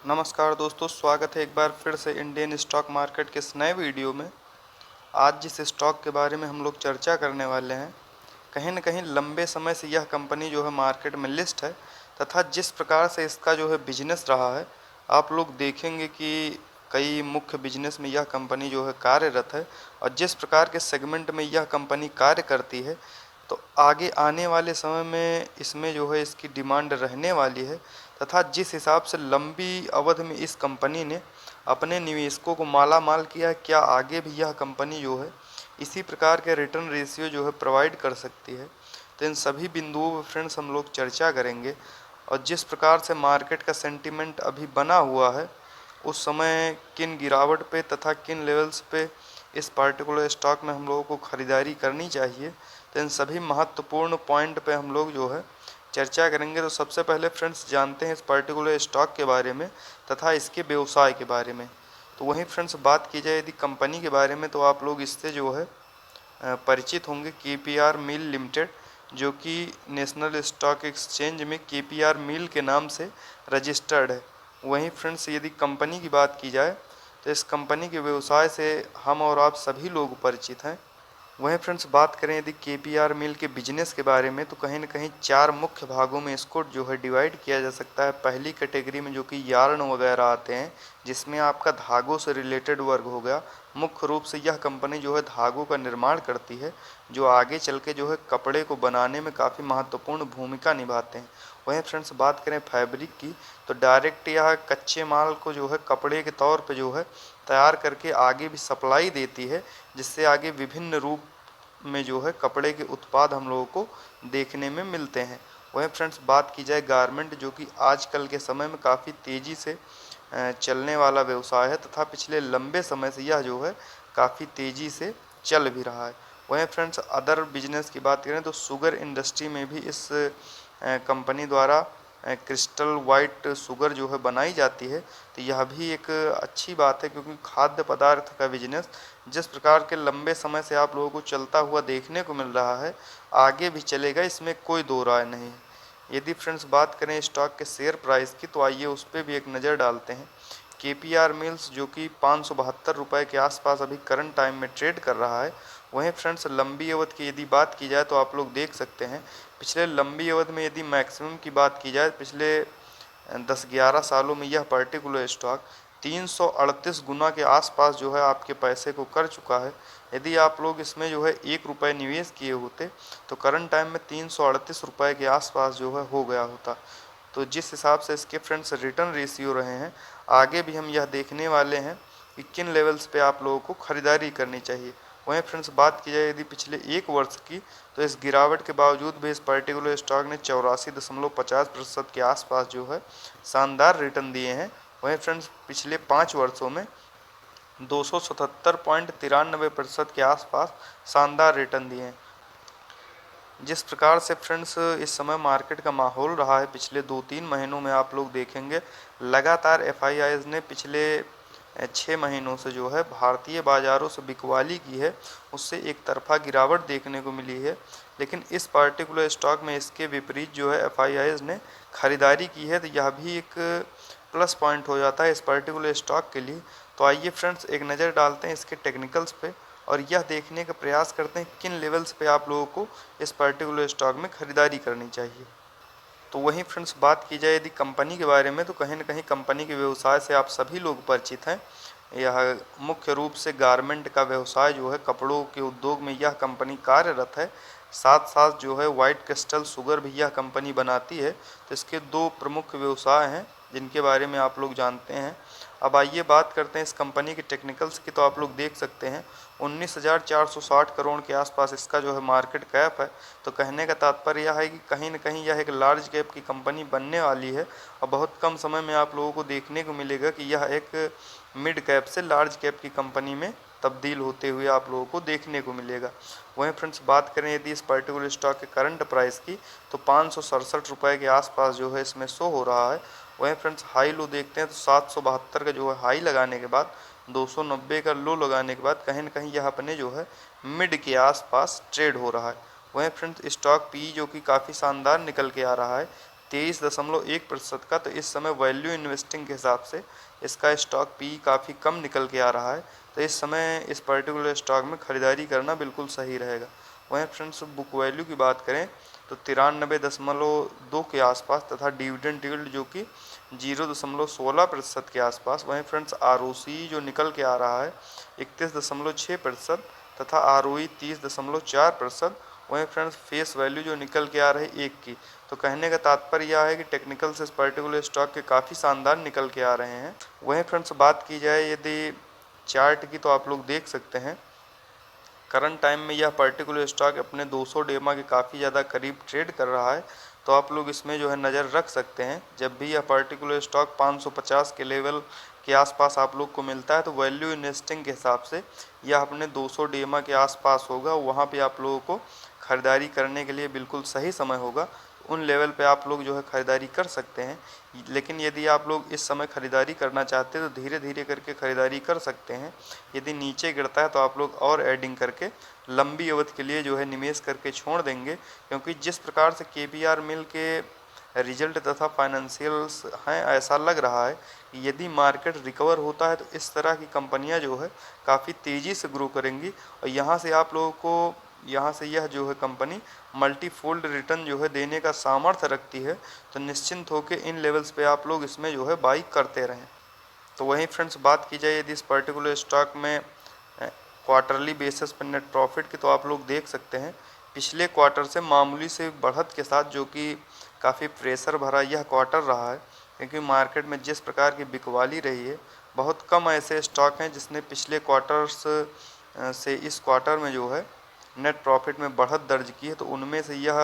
नमस्कार दोस्तों, स्वागत है एक बार फिर से इंडियन स्टॉक मार्केट के इस नए वीडियो में। आज जिस स्टॉक के बारे में हम लोग चर्चा करने वाले हैं, कहीं न कहीं लंबे समय से यह कंपनी जो है मार्केट में लिस्ट है, तथा जिस प्रकार से इसका जो है बिजनेस रहा है, आप लोग देखेंगे कि कई मुख्य बिजनेस में यह कंपनी जो है कार्यरत है। और जिस प्रकार के सेगमेंट में यह कंपनी कार्य करती है, तो आगे आने वाले समय में इसमें जो है इसकी डिमांड रहने वाली है। तथा जिस हिसाब से लंबी अवधि में इस कंपनी ने अपने निवेशकों को माला माल किया है, क्या आगे भी यह कंपनी जो है इसी प्रकार के रिटर्न रेशियो जो है प्रोवाइड कर सकती है। तो इन सभी बिंदुओं पर फ्रेंड्स हम लोग चर्चा करेंगे। और जिस प्रकार से मार्केट का सेंटीमेंट अभी बना हुआ है, उस समय किन गिरावट पे तथा किन लेवल्स पे इस पर्टिकुलर स्टॉक में हम लोगों को ख़रीदारी करनी चाहिए, तो इन सभी महत्वपूर्ण पॉइंट पे हम लोग जो है चर्चा करेंगे। तो सबसे पहले फ्रेंड्स जानते हैं इस पर्टिकुलर स्टॉक के बारे में तथा इसके व्यवसाय के बारे में। तो वहीं फ्रेंड्स बात की जाए यदि कंपनी के बारे में, तो आप लोग इससे जो है परिचित होंगे। केपीआर मिल लिमिटेड, जो कि नेशनल स्टॉक एक्सचेंज में केपीआर मिल के नाम से रजिस्टर्ड है। वहीं फ्रेंड्स यदि कंपनी की बात की जाए, तो इस कंपनी के व्यवसाय से हम और आप सभी लोग परिचित हैं। वहीं फ्रेंड्स बात करें यदि केपीआर मिल के बिजनेस के बारे में, तो कहीं न कहीं 4 मुख्य भागों में इसको जो है डिवाइड किया जा सकता है। पहली कैटेगरी में जो कि यार्न वगैरह आते हैं, जिसमें आपका धागों से रिलेटेड वर्ग हो गया। मुख्य रूप से यह कंपनी जो है धागों का निर्माण करती है, जो आगे चल के जो है कपड़े को बनाने में काफ़ी महत्वपूर्ण भूमिका निभाते हैं। वहीं फ्रेंड्स बात करें फैब्रिक की, तो डायरेक्ट यह कच्चे माल को जो है कपड़े के तौर पे जो है तैयार करके आगे भी सप्लाई देती है, जिससे आगे विभिन्न रूप में जो है कपड़े के उत्पाद हम लोगों को देखने में मिलते हैं। वहीं फ्रेंड्स बात की जाए गारमेंट, जो कि आजकल के समय में काफ़ी तेज़ी से चलने वाला व्यवसाय है, तथा पिछले लंबे समय से यह जो है काफ़ी तेज़ी से चल भी रहा है। वहीं फ्रेंड्स अदर बिजनेस की बात करें, तो शुगर इंडस्ट्री में भी इस कंपनी द्वारा क्रिस्टल वाइट शुगर जो है बनाई जाती है। तो यह भी एक अच्छी बात है, क्योंकि खाद्य पदार्थ का बिजनेस जिस प्रकार के लंबे समय से आप लोगों को चलता हुआ देखने को मिल रहा है, आगे भी चलेगा, इसमें कोई दो राय नहीं है। यदि फ्रेंड्स बात करें स्टॉक के शेयर प्राइस की, तो आइए उस पर भी एक नज़र डालते हैं। केपीआर मिल्स जो कि 572 रुपये के आसपास अभी करंट टाइम में ट्रेड कर रहा है। वहीं फ्रेंड्स लंबी अवधि की यदि बात की जाए, तो आप लोग देख सकते हैं पिछले लंबी अवधि में यदि मैक्सिमम की बात की जाए, पिछले 10-11 सालों में यह पर्टिकुलर स्टॉक 338 गुना के आसपास जो है आपके पैसे को कर चुका है। यदि आप लोग इसमें जो है 1 रुपये निवेश किए होते, तो करंट टाइम में 338 रुपये के आसपास जो है हो गया होता। तो जिस हिसाब से इसके फ्रेंड्स रिटर्न रेशियो रहे हैं, आगे भी हम यह देखने वाले हैं कि किन लेवल्स पे आप लोगों को ख़रीदारी करनी चाहिए। वहीं फ्रेंड्स बात की जाए यदि पिछले 1 वर्ष की, तो इस गिरावट के बावजूद भी इस पर्टिकुलर स्टॉक ने 84.50% के आसपास जो है शानदार रिटर्न दिए हैं। वहीं फ्रेंड्स पिछले 5 वर्षों में 277.93% के आसपास शानदार रिटर्न दिए हैं। जिस प्रकार से फ्रेंड्स इस समय मार्केट का माहौल रहा है, पिछले 2-3 महीनों में आप लोग देखेंगे लगातार एफआईआईज ने पिछले 6 महीनों से जो है भारतीय बाज़ारों से बिकवाली की है, उससे एक तरफा गिरावट देखने को मिली है। लेकिन इस पार्टिकुलर स्टॉक में इसके विपरीत जो है एफआईआईज ने खरीदारी की है, तो यह भी एक प्लस पॉइंट हो जाता है इस पर्टिकुलर स्टॉक के लिए। तो आइए फ्रेंड्स एक नज़र डालते हैं इसके टेक्निकल्स पे, और यह देखने का प्रयास करते हैं किन लेवल्स पे आप लोगों को इस पर्टिकुलर स्टॉक में खरीदारी करनी चाहिए। तो वहीं फ्रेंड्स बात की जाए यदि कंपनी के बारे में, तो कहीं न कहीं कंपनी के व्यवसाय से आप सभी लोग परिचित हैं। यह मुख्य रूप से गारमेंट का व्यवसाय जो है, कपड़ों के उद्योग में यह कंपनी कार्यरत है। साथ साथ जो है वाइट क्रिस्टल शुगर भी यह कंपनी बनाती है। तो इसके 2 प्रमुख व्यवसाय हैं जिनके बारे में आप लोग जानते हैं। अब आइए बात करते हैं इस कंपनी के टेक्निकल्स की। तो आप लोग देख सकते हैं 19,460 करोड़ के आसपास इसका जो है मार्केट कैप है। तो कहने का तात्पर्य यह है कि कहीं न कहीं यह एक लार्ज कैप की कंपनी बनने वाली है, और बहुत कम समय में आप लोगों को देखने को मिलेगा कि यह एक मिड कैप से लार्ज कैप की कंपनी में तब्दील होते हुए आप लोगों को देखने को मिलेगा। वहीं फ्रेंड्स बात करें यदि इस पर्टिकुलर स्टॉक के करंट प्राइस की, तो 567 रुपये के आसपास जो है इसमें शो हो रहा है। वहीं फ्रेंड्स हाई लो देखते हैं तो 772 का जो है हाई लगाने के बाद 290 का लो लगाने के बाद कहीं न कहीं यह अपने जो है मिड के आसपास ट्रेड हो रहा है। वहीं फ्रेंड्स स्टॉक पी जो कि काफ़ी शानदार निकल के आ रहा है, 23.1% का। तो इस समय वैल्यू इन्वेस्टिंग के हिसाब से इसका स्टॉक पी काफ़ी कम निकल के आ रहा है। तो इस समय इस पर्टिकुलर स्टॉक में खरीदारी करना बिल्कुल सही रहेगा। वहीं फ्रेंड्स बुक वैल्यू की बात करें तो 93.2 के आसपास तथा डिविडेंड यील्ड जो कि 0.16% के आसपास। वहीं फ्रेंड्स आरओसी जो निकल के आ रहा है 31.6% तथा आरओई 30.4%। वहीं फ्रेंड्स फेस वैल्यू जो निकल के आ रही है 1 की। तो कहने का तात्पर्य यह है कि टेक्निकल से इस पर्टिकुलर स्टॉक के काफ़ी शानदार निकल के आ रहे हैं। वहीं फ्रेंड्स बात की जाए यदि चार्ट की, तो आप लोग देख सकते हैं करंट टाइम में यह पर्टिकुलर स्टॉक अपने 200 डेमा के काफ़ी ज़्यादा करीब ट्रेड कर रहा है। तो आप लोग इसमें जो है नज़र रख सकते हैं। जब भी यह पर्टिकुलर स्टॉक 550 के लेवल के आसपास आप लोग को मिलता है तो वैल्यू इन्वेस्टिंग के हिसाब से यह अपने 200 डेमा के आसपास होगा। वहाँ पे आप लोगों को ख़रीदारी करने के लिए बिल्कुल सही समय होगा। उन लेवल पे आप लोग जो है ख़रीदारी कर सकते हैं। लेकिन यदि आप लोग इस समय ख़रीदारी करना चाहते हैं तो धीरे धीरे करके ख़रीदारी कर सकते हैं। यदि नीचे गिरता है तो आप लोग और एडिंग करके लंबी अवधि के लिए जो है निवेश करके छोड़ देंगे। क्योंकि जिस प्रकार से केपीआर मिल के रिजल्ट तथा फाइनेंशियल्स हैं, ऐसा लग रहा है कि यदि मार्केट रिकवर होता है तो इस तरह की कंपनियां जो है काफ़ी तेज़ी से ग्रो करेंगी। और यहाँ से आप लोगों को यह जो है कंपनी मल्टीफोल्ड रिटर्न जो है देने का सामर्थ्य रखती है। तो निश्चिंत होकर इन लेवल्स पे आप लोग इसमें जो है बाई करते रहें। तो वहीं फ्रेंड्स बात की जाए यदि इस पर्टिकुलर स्टॉक में क्वार्टरली बेसिस पर नेट प्रॉफिट की, तो आप लोग देख सकते हैं पिछले क्वार्टर से मामूली से बढ़त के साथ, जो कि काफ़ी प्रेशर भरा यह क्वार्टर रहा है। क्योंकि मार्केट में जिस प्रकार की बिकवाली रही है, बहुत कम ऐसे स्टॉक हैं जिसने पिछले क्वार्टर्स से इस क्वार्टर में जो है नेट प्रॉफिट में बढ़त दर्ज की है। तो उनमें से यह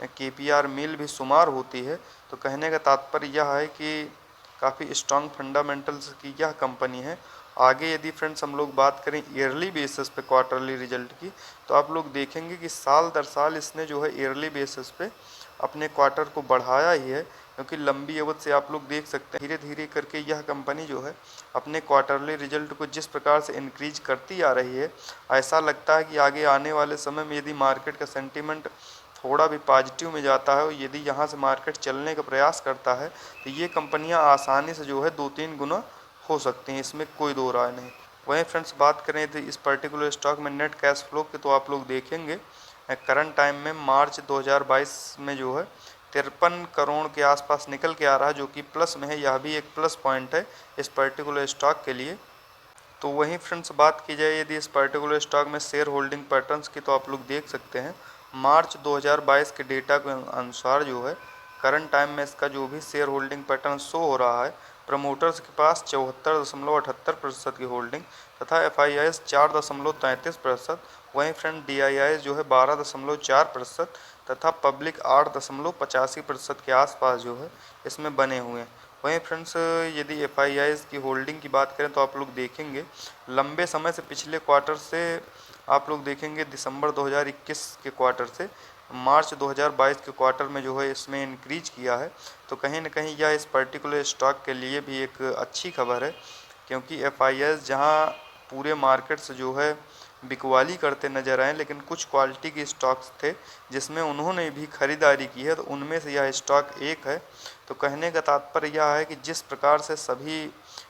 केपीआर मिल भी शुमार होती है। तो कहने का तात्पर्य यह है कि काफ़ी स्ट्रॉन्ग फंडामेंटल्स की यह कंपनी है। आगे यदि फ्रेंड्स हम लोग बात करें ईयरली बेसिस पे क्वार्टरली रिजल्ट की, तो आप लोग देखेंगे कि साल दर साल इसने जो है ईयरली बेसिस पे अपने क्वार्टर को बढ़ाया ही है। क्योंकि लंबी अवधि से आप लोग देख सकते हैं धीरे धीरे करके यह कंपनी जो है अपने क्वार्टरली रिजल्ट को जिस प्रकार से इंक्रीज करती आ रही है, ऐसा लगता है कि आगे आने वाले समय में यदि मार्केट का सेंटीमेंट थोड़ा भी पॉजिटिव में जाता है और यदि यहाँ से मार्केट चलने का प्रयास करता है तो ये कंपनियाँ आसानी से जो है 2-3 गुना हो सकती हैं, इसमें कोई दो राय नहीं। वहीं फ्रेंड्स बात करें तो इस पर्टिकुलर स्टॉक में नेट कैश फ्लो की, तो आप लोग देखेंगे करंट टाइम में मार्च 2022 में जो है 53 करोड़ के आसपास निकल के आ रहा है, जो कि प्लस में है। यह भी एक प्लस पॉइंट है इस पर्टिकुलर स्टॉक के लिए। तो वहीं फ्रेंड्स बात की जाए यदि इस पर्टिकुलर स्टॉक में शेयर होल्डिंग पैटर्न्स की, तो आप लोग देख सकते हैं मार्च 2022 के डेटा के अनुसार जो है करंट टाइम में इसका जो भी शेयर होल्डिंग पैटर्न शो हो रहा है, प्रमोटर्स के पास 74.78% की होल्डिंग तथा FIIs 4.33%। वहीं फ्रेंड DIIs जो है 12.4% तथा पब्लिक 8.85% के आसपास जो है इसमें बने हुए हैं। वहीं फ्रेंड्स यदि FIIs की होल्डिंग की बात करें तो आप लोग देखेंगे लंबे समय से पिछले क्वार्टर से आप लोग देखेंगे दिसंबर 2021 के क्वार्टर से मार्च 2022 के क्वार्टर में जो है इसमें इंक्रीज किया है। तो कहीं ना कहीं यह इस पर्टिकुलर स्टॉक के लिए भी एक अच्छी खबर है। क्योंकि FIIs जहां पूरे मार्केट से जो है बिकवाली करते नजर आए, लेकिन कुछ क्वालिटी के स्टॉक्स थे जिसमें उन्होंने भी खरीदारी की है, तो उनमें से यह स्टॉक एक है। तो कहने का तात्पर्य यह है कि जिस प्रकार से सभी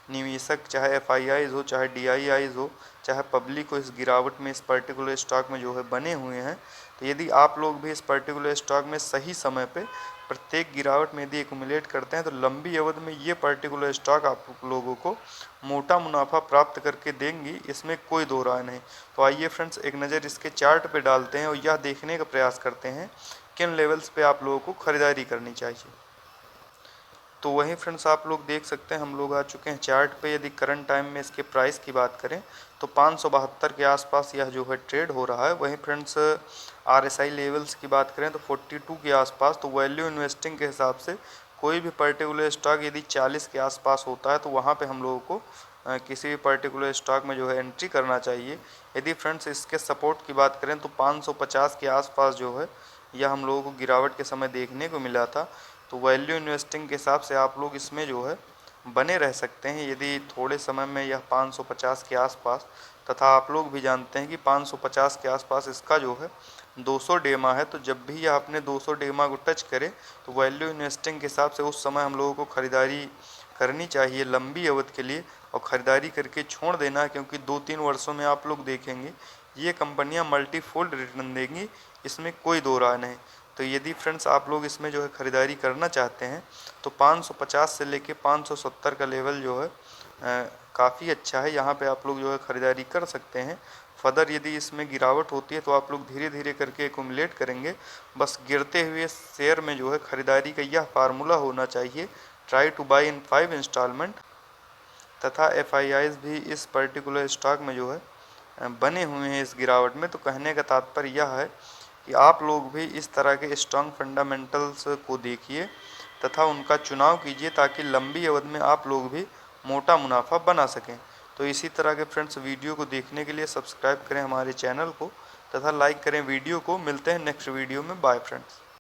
निवेशक चाहे FIIs हो चाहे DIIs हो चाहे पब्लिक हो इस गिरावट में इस पर्टिकुलर स्टॉक में जो है बने हुए हैं, तो यदि आप लोग भी इस पर्टिकुलर स्टॉक में सही समय पे प्रत्येक गिरावट में यदि एक्युमुलेट करते हैं तो लंबी अवधि में ये पर्टिकुलर स्टॉक आप लोगों को मोटा मुनाफा प्राप्त करके देंगी, इसमें कोई दो राय नहीं। तो आइए फ्रेंड्स एक नज़र इसके चार्ट पे डालते हैं और यह देखने का प्रयास करते हैं किन लेवल्स पे आप लोगों को खरीदारी करनी चाहिए। तो वहीं फ्रेंड्स आप लोग देख सकते हैं हम लोग आ चुके हैं चार्ट पे। यदि करंट टाइम में इसके प्राइस की बात करें तो 572 के आसपास यह जो है ट्रेड हो रहा है। वहीं फ्रेंड्स RSI लेवल्स की बात करें तो 42 के आसपास। तो वैल्यू इन्वेस्टिंग के हिसाब से कोई भी पर्टिकुलर स्टॉक यदि 40 के आसपास होता है तो वहाँ पे हम लोगों को किसी भी पर्टिकुलर स्टॉक में जो है एंट्री करना चाहिए। यदि फ्रेंड्स इसके सपोर्ट की बात करें तो 550 के आसपास जो है यह हम लोगों को गिरावट के समय देखने को मिला था। तो वैल्यू इन्वेस्टिंग के हिसाब से आप लोग इसमें जो है बने रह सकते हैं यदि थोड़े समय में यह 550 के आसपास, तथा आप लोग भी जानते हैं कि 550 के आसपास इसका जो है 200 डेमा है, तो जब भी यह अपने 200 डेमा को टच करे तो वैल्यू इन्वेस्टिंग के हिसाब से उस समय हम लोगों को ख़रीदारी करनी चाहिए लंबी अवधि के लिए, और ख़रीदारी करके छोड़ देना, क्योंकि 2-3 वर्षों में आप लोग देखेंगे ये कंपनियां मल्टीफोल्ड रिटर्न देंगी, इसमें कोई दो राय नहीं। तो यदि फ्रेंड्स आप लोग इसमें जो है ख़रीदारी करना चाहते हैं तो 550 से लेके 570 का लेवल जो है काफ़ी अच्छा है, यहाँ पे आप लोग जो है ख़रीदारी कर सकते हैं। फर्दर यदि इसमें गिरावट होती है तो आप लोग धीरे धीरे करके एक्युमुलेट करेंगे। बस गिरते हुए शेयर में जो है ख़रीदारी का यह फार्मूला होना चाहिए, try to buy in 5 instalment. तथा FIIs भी इस पर्टिकुलर स्टॉक में जो है बने हुए हैं इस गिरावट में। तो कहने का तात्पर्य यह है कि आप लोग भी इस तरह के स्ट्रॉन्ग फंडामेंटल्स को देखिए तथा उनका चुनाव कीजिए, ताकि लंबी अवधि में आप लोग भी मोटा मुनाफा बना सकें। तो इसी तरह के फ्रेंड्स वीडियो को देखने के लिए सब्सक्राइब करें हमारे चैनल को तथा लाइक करें वीडियो को। मिलते हैं नेक्स्ट वीडियो में। Bye friends.